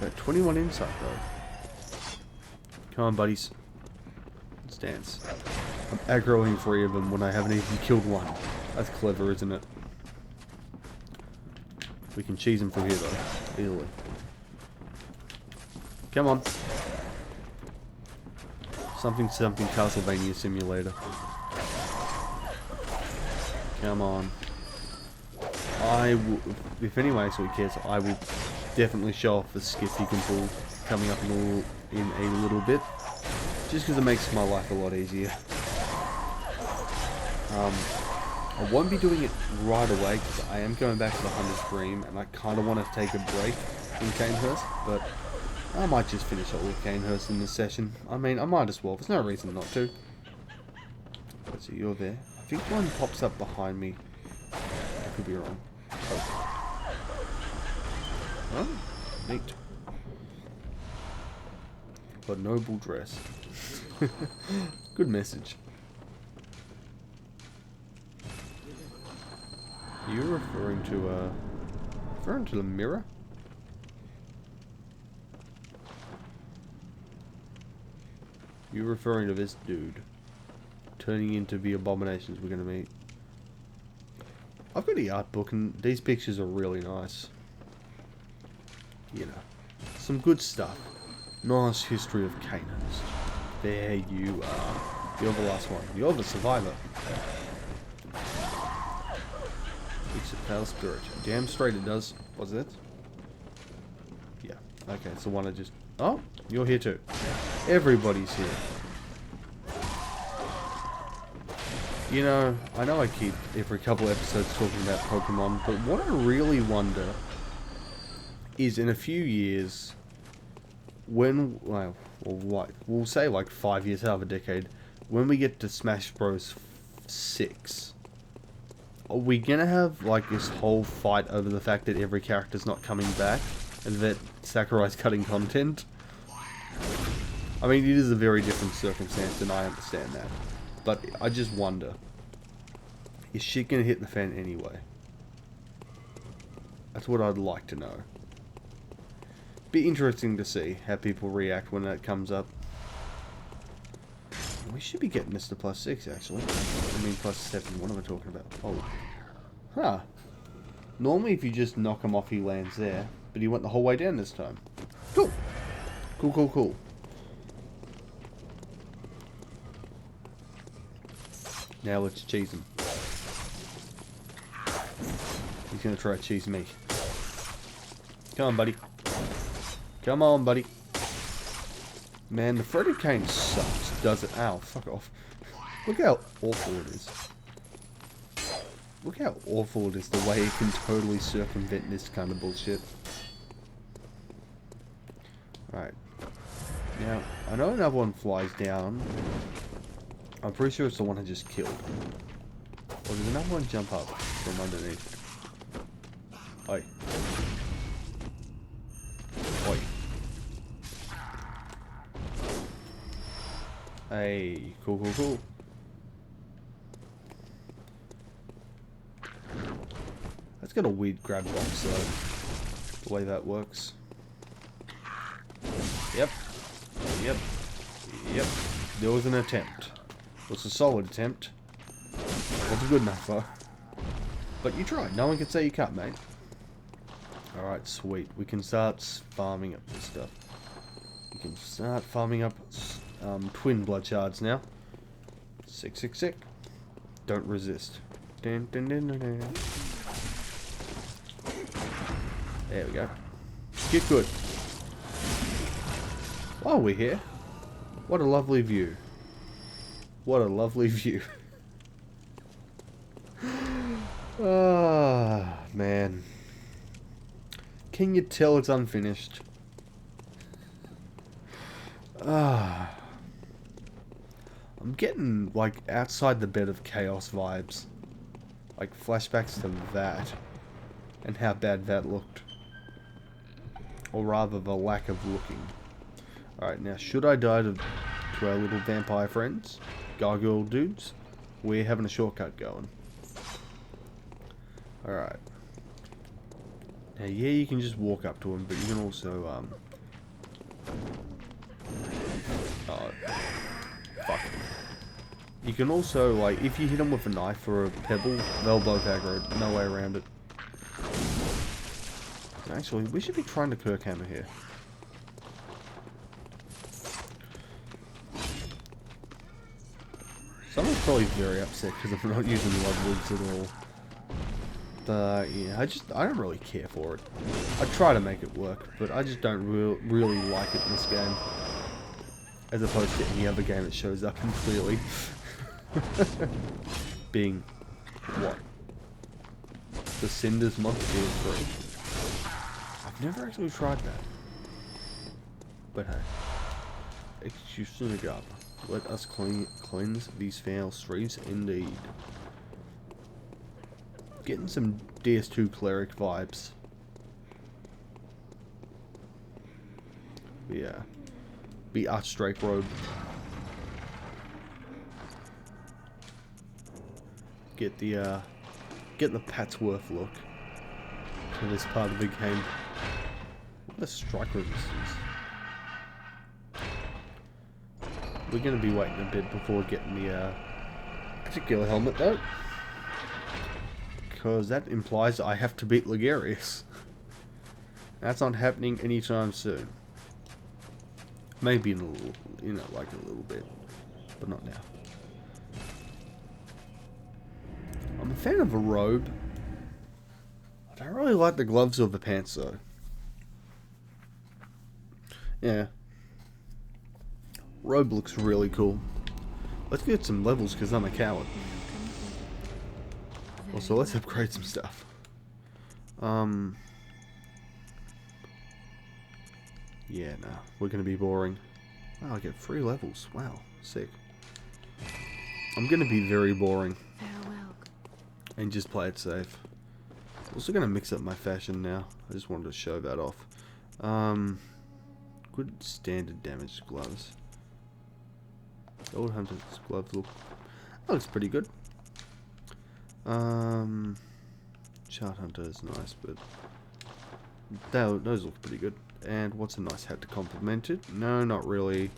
Got 21 insight, though. Come on, buddies. Let's dance. I'm aggroing 3 of them when I haven't even killed one. That's clever, isn't it? We can cheese them from here, though. Easily. Come on. Something Castlevania Simulator. Come on. I will, if anyone actually cares, I will definitely show off the skip you can pull coming up in a little bit. Just because it makes my life a lot easier. I won't be doing it right away because I am going back to the Hunter's Dream and I kind of want to take a break in Cainhurst, but I might just finish up with Cainhurst in this session. I mean, I might as well. There's no reason not to. Let's see, you're there. I think one pops up behind me. I could be wrong. Oh, neat. But noble dress. Good message. You're referring to the mirror? You're referring to this dude turning into the abominations we're gonna meet. I've got the art book and these pictures are really nice. You know, some good stuff. Nice history of Cainhurst. There you are. You're the last one. You're the survivor. It's a pale spirit. Damn straight it does. Was it? Yeah. Okay, it's the one I just... Oh, you're here too. Everybody's here. You know I keep every couple episodes talking about Pokemon, but what I really wonder is in a few years, when, well, we'll say like 5 years out of a decade, when we get to Smash Bros. 6, are we gonna have like this whole fight over the fact that every character's not coming back and that Sakurai's cutting content? I mean, it is a very different circumstance and I understand that. But I just wonder, is shit gonna hit the fan anyway? That's what I'd like to know. Be interesting to see how people react when that comes up. We should be getting this to +6 actually. I mean +7, what am I talking about? Oh. Huh. Normally if you just knock him off he lands there, but he went the whole way down this time. Cool. Cool, cool, cool. Now let's cheese him. He's gonna try to cheese me. Come on, buddy. Come on, buddy. Man, the Frederick Cane sucks, does it? Ow, fuck off. Look how awful it is. Look how awful it is the way it can totally circumvent this kind of bullshit. Alright. Now, I know another one flies down. I'm pretty sure it's the one I just killed. Or did another one jump up from underneath? Oi. Oi. Hey, cool, cool, cool. That's got a weird grab box though, the way that works. Yep. Yep. Yep. There was an attempt. It was a solid attempt. Wasn't good enough though. But you tried. No one can say you can't, mate. Alright, sweet. We can start farming up this stuff. We can start farming up twin blood shards now. Sick, sick, sick. Don't resist. Dun, dun, dun, dun, dun. There we go. Get good. While we're here, what a lovely view. What a lovely view. Ah, man. Can you tell it's unfinished? Ah. I'm getting, like, outside the bed of chaos vibes. Like, flashbacks to that. And how bad that looked. Or rather, the lack of looking. Alright, now, should I die to our little vampire friends? Gargoyle dudes? We're having a shortcut going. Alright. Now, yeah, you can just walk up to them, but you can also, oh, fuck. You can also, like, if you hit them with a knife or a pebble, they'll both aggro. No way around it. Actually, we should be trying to Kirkhammer here. Someone's probably very upset because I'm not using Bloodwoods at all. But, yeah, I don't really care for it. I try to make it work, but I just don't really like it in this game. As opposed to any other game that shows up in clearly. Being, what? The Cinders Monster 3. I've never actually tried that. But hey. Execution it up. Let us cleanse these foul streets indeed. Getting some DS2 cleric vibes. Yeah. Be Archdrake robe. Get the Patsworth look to this part of the game. What a strike resistance. We're gonna be waiting a bit before getting the particular helmet though. Because that implies I have to beat Logarius. That's not happening anytime soon. Maybe in a little, like a little bit, but not now. I'm a fan of a robe. I don't really like the gloves or the pants though. Yeah. Robe looks really cool. Let's get some levels because I'm a coward. Also, let's upgrade some stuff. Yeah, no. We're going to be boring. Oh, I get 3 levels. Wow. Sick. I'm going to be very boring. Farewell. And just play it safe. Also going to mix up my fashion now. I just wanted to show that off. Good standard damage gloves. Old Hunter's gloves look... That looks pretty good. Chart Hunter is nice, but... Those look pretty good. And what's a nice hat to complement it? No, not really.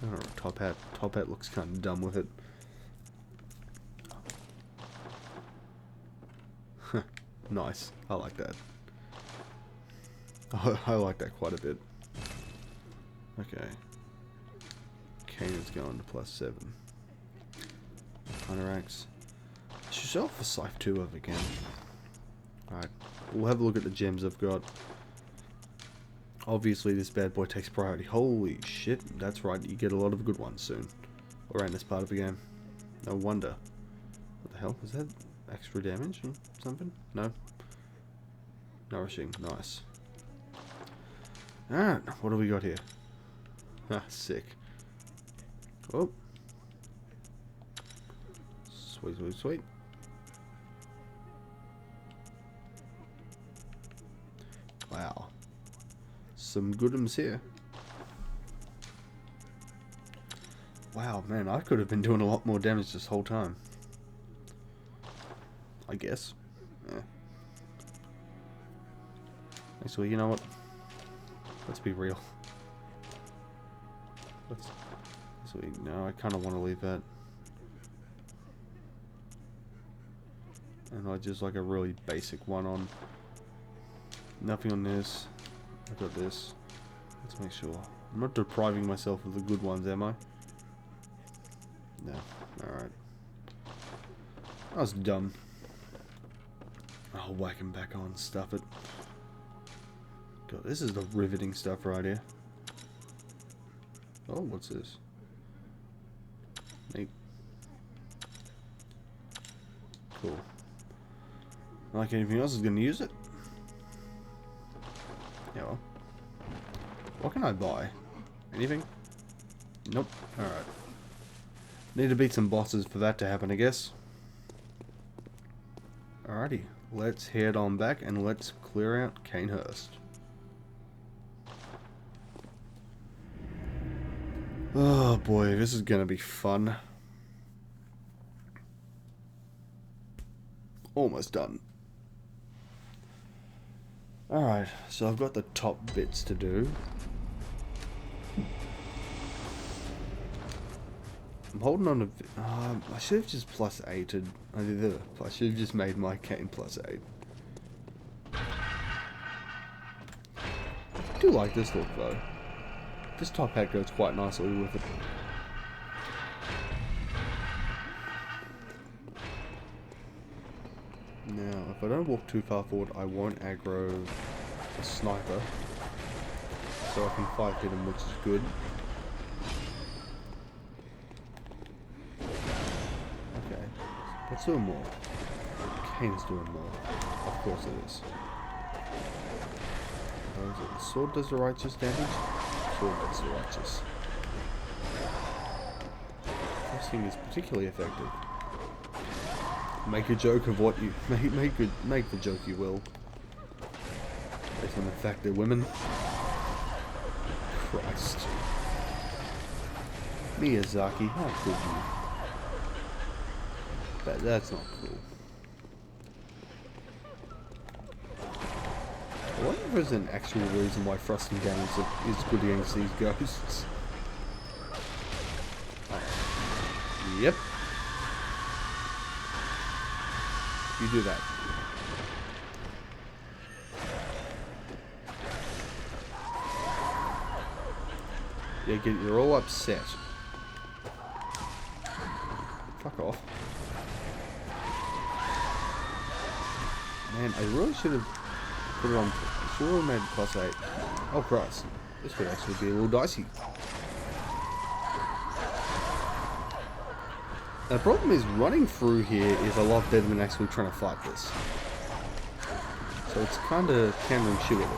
Oh, top hat. Top hat looks kind of dumb with it. Nice. I like that. I like that quite a bit. Okay. Kanan's going to +7. Hunter Axe. I should sell for Scythe 2 of again. Alright. We'll have a look at the gems I've got. Obviously this bad boy takes priority. Holy shit. That's right. You get a lot of good ones soon. Around this part of the game. No wonder. What the hell? Is that extra damage or something? No. Nourishing. Nice. Alright. What do we got here? Ah, sick. Oh. Sweet, sweet, sweet. Wow. Some goodums here. Wow, man, I could have been doing a lot more damage this whole time. I guess. Yeah. Actually, you know what? Let's be real. No, I kind of want to leave that. And I just like a really basic one on. Nothing on this. I got this. Let's make sure. I'm not depriving myself of the good ones, am I? No. Alright. That was dumb. I'll whack him back on. Stuff it. God, this is the riveting stuff right here. Oh, what's this? Neat. Cool. Like anything else is going to use it? Yeah, well. What can I buy? Anything? Nope. Alright. Need to beat some bosses for that to happen, I guess. Alrighty. Let's head on back and let's clear out Cainhurst. Oh boy, this is gonna be fun. Almost done. Alright, so I've got the top bits to do. I'm holding on to... I should have just plus 8'd. I should have just made my Cain plus 8. I do like this look though. This top hat goes quite nicely with it. Now, if I don't walk too far forward, I won't aggro a sniper. So I can fight hit him, which is good. Okay, let's do more. Cain's doing more. Of course it is. What is it? The sword does the righteous damage? Sword does the righteous. This thing is particularly effective. Make a joke of what you make the joke you will. Based on the fact they're women. Christ. Miyazaki, how could you? That's not cool. I wonder if there's an actual reason why thrusting damage is good against these ghosts. Oh. Yep. You do that. Yeah, you're all upset. Fuck off. Man, I really should have put it on. I should have made it plus 8. Oh Christ. This could actually be a little dicey. The problem is running through here is a lot better than actually trying to fight this. So it's kind of counterintuitive.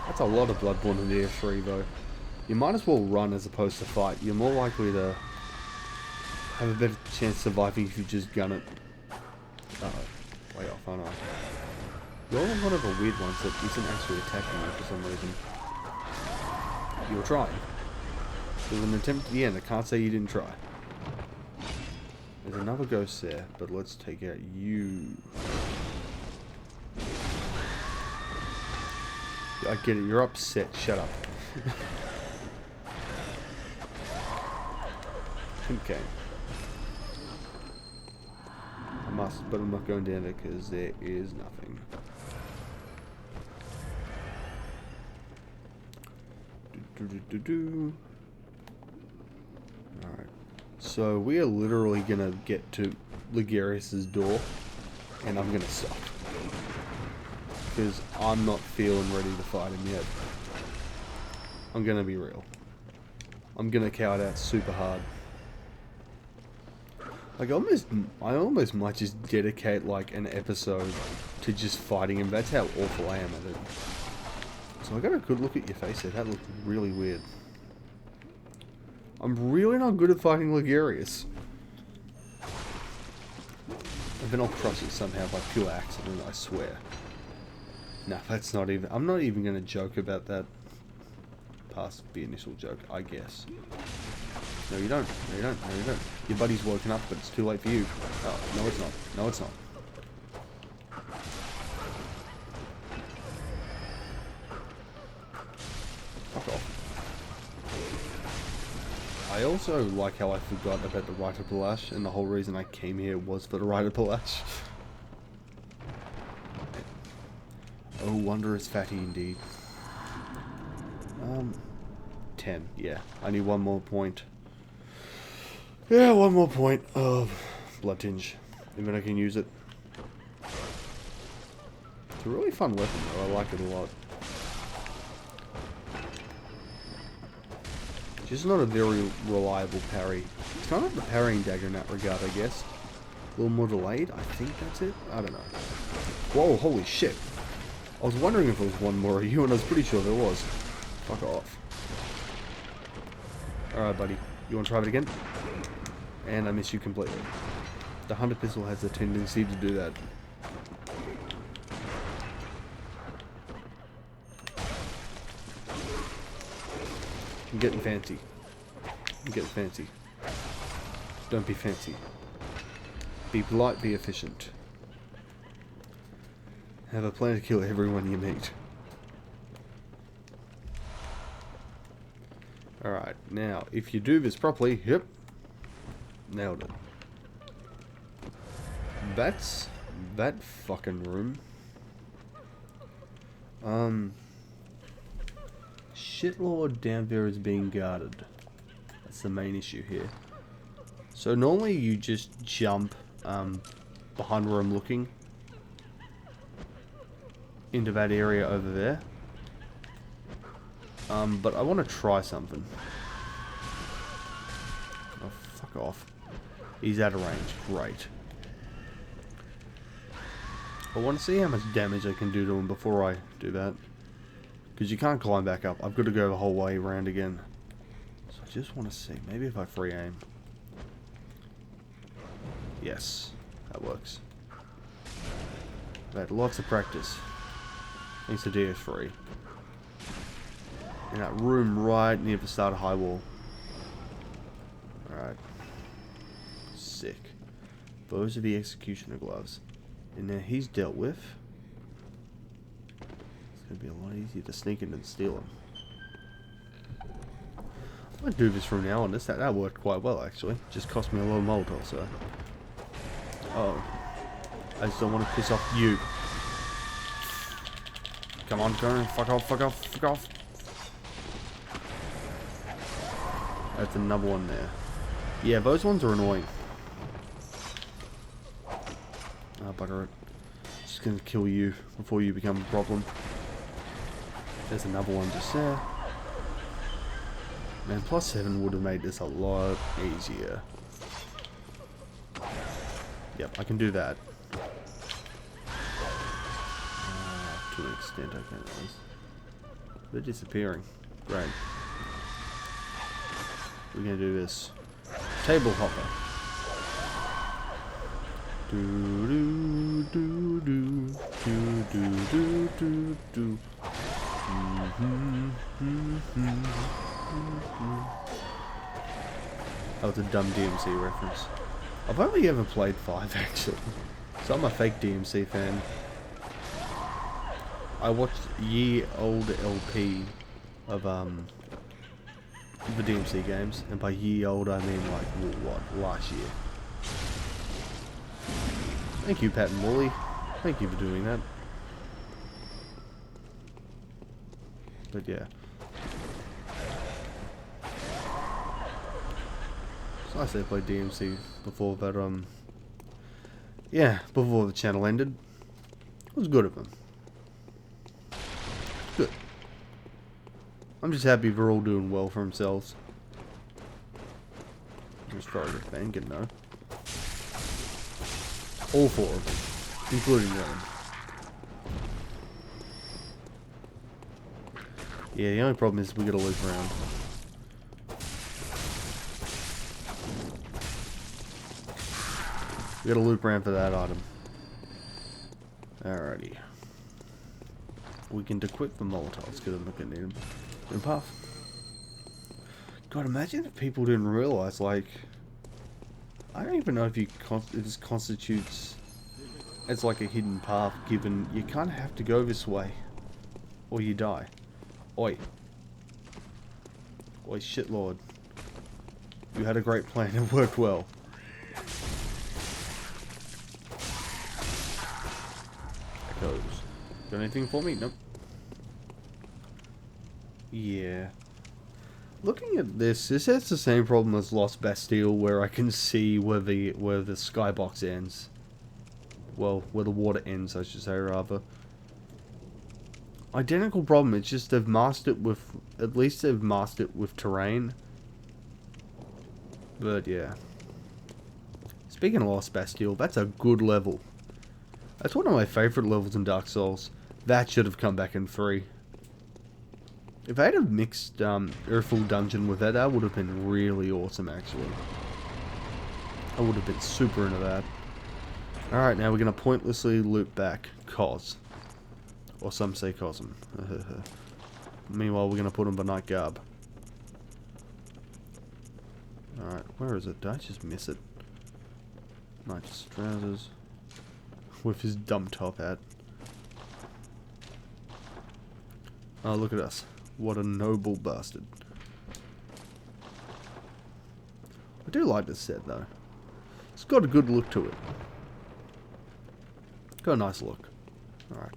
That's a lot of Bloodborne in the F3 though. You might as well run as opposed to fight. You're more likely to have a better chance of surviving if you just gun it. Way off, aren't I? You're one of the weird ones that isn't actually attacking you for some reason. You're trying. There's an attempt at the end. I can't say you didn't try. There's another ghost there, but let's take out you. I get it, you're upset. Shut up. Okay. I must, but I'm not going down there because there is nothing. Alright. So we are literally gonna get to Logarius' door, and I'm gonna stop. Because I'm not feeling ready to fight him yet. I'm gonna be real. I'm gonna cow it out super hard. Like I almost might just dedicate like an episode to just fighting him. That's how awful I am at it. So I got a good look at your face there. That looked really weird. I'm really not good at fighting Logarius. And then I'll crush it somehow by pure accident, I swear. No, that's not even... I'm not even going to joke about that past the initial joke, I guess. No, you don't. No, you don't. No, you don't. Your buddy's woken up, but it's too late for you. Oh, no, it's not. No, it's not. Fuck off. I also like how I forgot about the Rite of Pillage, and the whole reason I came here was for the Rite of Pillage. Oh, wondrous fatty indeed. 10. Yeah, I need one more point. Yeah, one more point of blood tinge, and then I can use it. It's a really fun weapon though, I like it a lot. Just not a very reliable parry. It's kind of like the parrying dagger in that regard, I guess. A little more delayed, I think that's it? I don't know. Whoa, holy shit. I was wondering if there was one more of you, and I was pretty sure there was. Fuck off. Alright, buddy. You want to try it again? And I miss you completely. The Hunter Pistol has a tendency to do that. I'm getting fancy. I'm getting fancy. Don't be fancy. Be polite, be efficient. Have a plan to kill everyone you meet. Alright, now, if you do this properly, yep. Nailed it. That's that fucking room. Shitlord down there is being guarded. That's the main issue here. So normally you just jump behind where I'm looking into that area over there. But I want to try something. Oh, fuck off. He's out of range. Great. I want to see how much damage I can do to him before I do that. Because you can't climb back up. I've got to go the whole way around again. So I just want to see. Maybe if I free aim. Yes. That works. I've had lots of practice. Thanks to DS3. In that room right near the start of High Wall. Alright. Sick. Those are the Executioner gloves. And now he's dealt with. It's going to be a lot easier to sneak in and steal them. I'm going to do this from now on. That worked quite well actually. Just cost me a little Molotov, so. Oh. I just don't want to piss off you. Come on, go. Fuck off, fuck off, fuck off. That's another one there. Yeah, those ones are annoying. Oh, bugger it. Just gonna kill you before you become a problem. There's another one just there. Man, +7 would have made this a lot easier. Yep, I can do that. To an extent, okay, nice. They're disappearing. Great. We're gonna do this. Table hopper. Do do do do do do do do. That was a dumb DMC reference. I've only ever played 5 actually, so I'm a fake DMC fan. I watched ye old LP of the DMC games, and by ye old I mean like what, last year. Thank you, Pat and Molly. Thank you for doing that. But yeah, it's nice they played DMC before that. Yeah, before the channel ended. It was good of them. Good. I'm just happy they're all doing well for themselves. As far as a fan can know. All 4 of them, including them. Yeah, the only problem is we gotta loop around. We gotta loop around for that item. Alrighty. We can equip the Molotovs because I'm not gonna need them. And puff. God, imagine if people didn't realize, like, I don't even know if this constitutes as like a hidden path, given you kind of have to go this way or you die. Oi. Oi, shitlord. You had a great plan, it worked well. Echoes. Got anything for me? Nope. Yeah. Looking at this has the same problem as Lost Bastille, where I can see where the skybox ends. Well, where the water ends, I should say, rather. Identical problem. It's just they've masked it with, at least they've masked it with terrain. But yeah. Speaking of Lost Bastille, that's a good level. That's one of my favourite levels in Dark Souls. That should have come back in 3. If I had a mixed Earthful dungeon with that, that would have been really awesome, actually. I would have been super into that. Alright, now we're going to pointlessly loop back. Cos. Or some say Cosm. Meanwhile, we're going to put on the night garb. Alright, where is it? Did I just miss it? Knight's trousers. With his dumb top hat. Oh, look at us. What a noble bastard. I do like this set, though. It's got a good look to it. Got a nice look. Alright.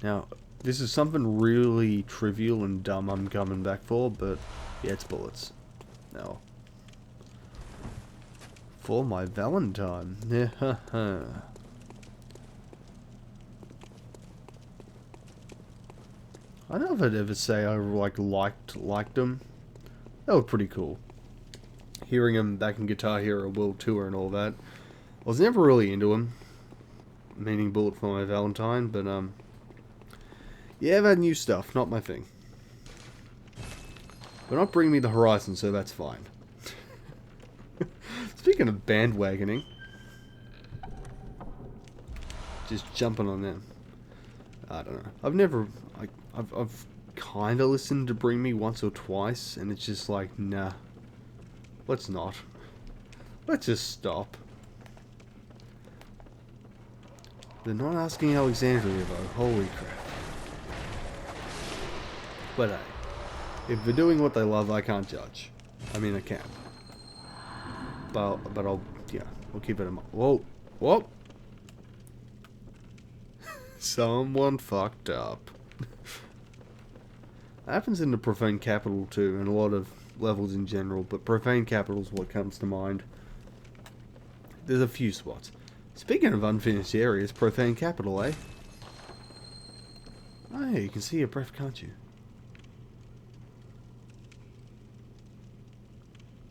Now, this is something really trivial and dumb I'm coming back for, but yeah, it's bullets. Now, for my Valentine. Yeah, I don't know if I'd ever say I liked them. They were pretty cool. Hearing them back in Guitar Hero World Tour and all that. I was never really into them. Meaning Bullet for My Valentine, but yeah, I've had new stuff, not my thing. They're not bringing me the Horizon, so that's fine. Speaking of bandwagoning, just jumping on them. I don't know. I've never, I've kind of listened to Bring Me once or twice, and it's just like, nah. Let's not. Let's just stop. They're not asking Alexandria, though. Holy crap. But hey, if they're doing what they love, I can't judge. I mean, I can. But I'll, yeah, we'll keep it in mind. Whoa, whoa. Someone fucked up. That happens in the Profane Capital too, and a lot of levels in general, but Profane Capital is what comes to mind. There's a few spots. Speaking of unfinished areas, Profane Capital, eh? Oh yeah, you can see your breath, can't you?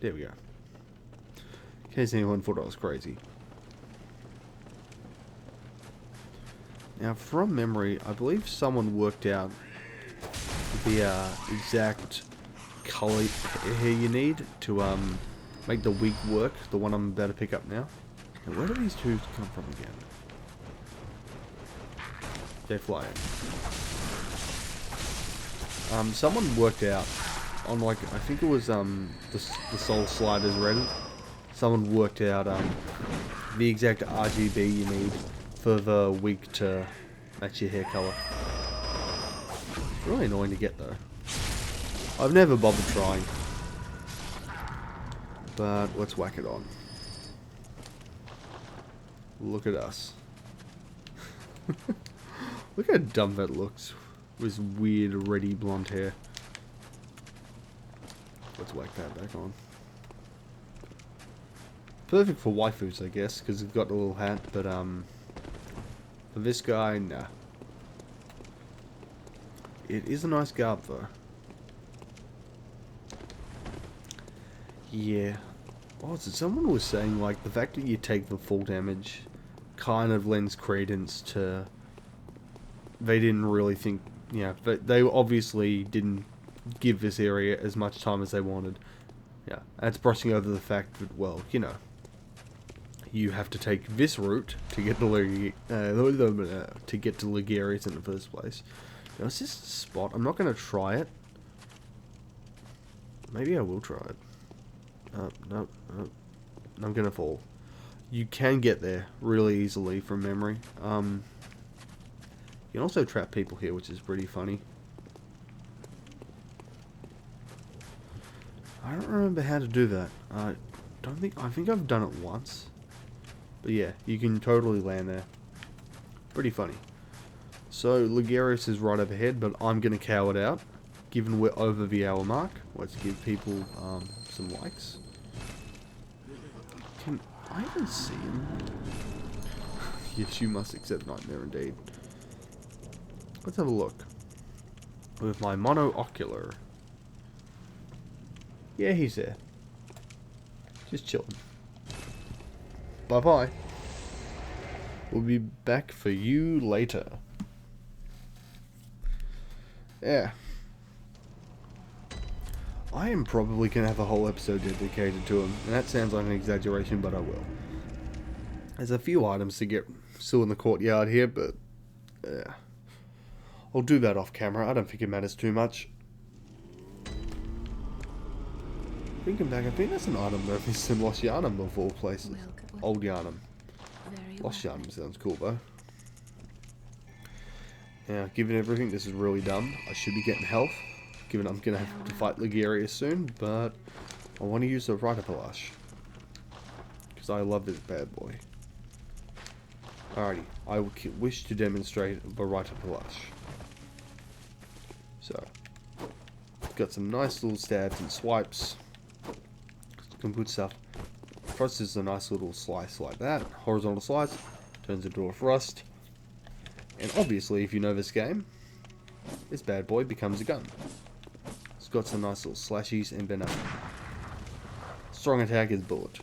There we go. In case anyone thought I was crazy. Now, from memory, I believe someone worked out the exact color hair you need to make the wig work, the one I'm about to pick up now. Now, where do these two come from again? They're flying. Someone worked out on, like, I think it was the Soul Sliders Reddit. Someone worked out the exact RGB you need for the wig to match your hair color. It's really annoying to get though. I've never bothered trying. But let's whack it on. Look at us. Look how dumb that looks. With weird reddy blonde hair. Let's whack that back on. Perfect for waifus, I guess, because it's got a little hat, but for this guy, nah. It is a nice garb, though. Yeah. Oh, so someone was saying, like, the fact that you take the full damage kind of lends credence to... They didn't really think... Yeah, but they obviously didn't give this area as much time as they wanted. Yeah, that's brushing over the fact that, well, you know... You have to take this route to get to Logarius in the first place. Now, is this a spot? I'm not going to try it. Maybe I will try it. No. I'm going to fall. You can get there really easily from memory. You can also trap people here, which is pretty funny. I don't remember how to do that. I think I've done it once. But yeah, you can totally land there. Pretty funny. So Logarius is right up ahead, but I'm going to cow it out. Given we're over the hour mark, let's give people some likes. Can I even see him? Yes, you must accept nightmare indeed. Let's have a look. With my mono-ocular. Yeah, he's there. Just chilling. Bye-bye. We'll be back for you later. Yeah. I am probably going to have a whole episode dedicated to him. And that sounds like an exaggeration, but I will. There's a few items to get still in the courtyard here, but... I'll do that off camera. I don't think it matters too much. Thinking back, I think that's an item that I've missed in Lost Yarnum of all places. Old Yarnum. Lost Yarnum sounds cool though. Now, given everything, this is really dumb. I should be getting health, given I'm going to have to fight Logarius soon, but I want to use the Rite of Pillage. Because I love this bad boy. Alrighty, I wish to demonstrate the Rite of Pillage. So, got some nice little stabs and swipes. Some good stuff. Thrust is a nice little slice like that. Horizontal slice turns into a thrust. And obviously, if you know this game, this bad boy becomes a gun. It's got some nice little slashies and then strong attack is bullet.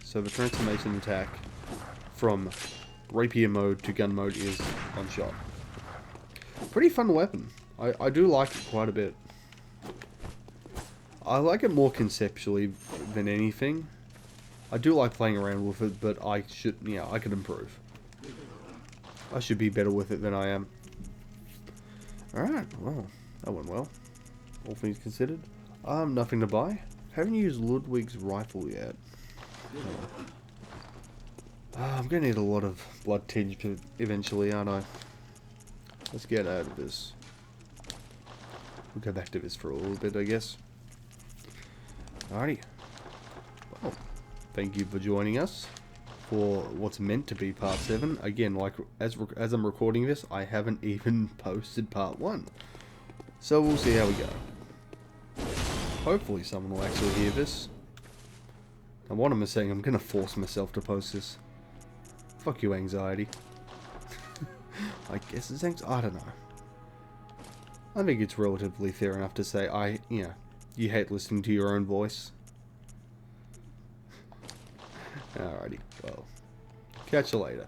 So the transformation attack from rapier mode to gun mode is one shot. Pretty fun weapon. I do like it quite a bit. I like it more conceptually than anything. I do like playing around with it, but I could improve. I should be better with it than I am. Alright, well, that went well. All things considered. Nothing to buy. Haven't used Ludwig's rifle yet. I'm going to need a lot of blood tinge eventually, aren't I? Let's get out of this. We'll go back to this for a little bit, I guess. Alrighty. Well, thank you for joining us for what's meant to be part 7. Again, like as I'm recording this, I haven't even posted part 1. So we'll see how we go. Hopefully someone will actually hear this. And what am I saying? I'm going to force myself to post this. Fuck you, anxiety. I guess it's anxiety. I don't know. I think it's relatively fair enough to say you hate listening to your own voice. Alrighty, well, catch you later.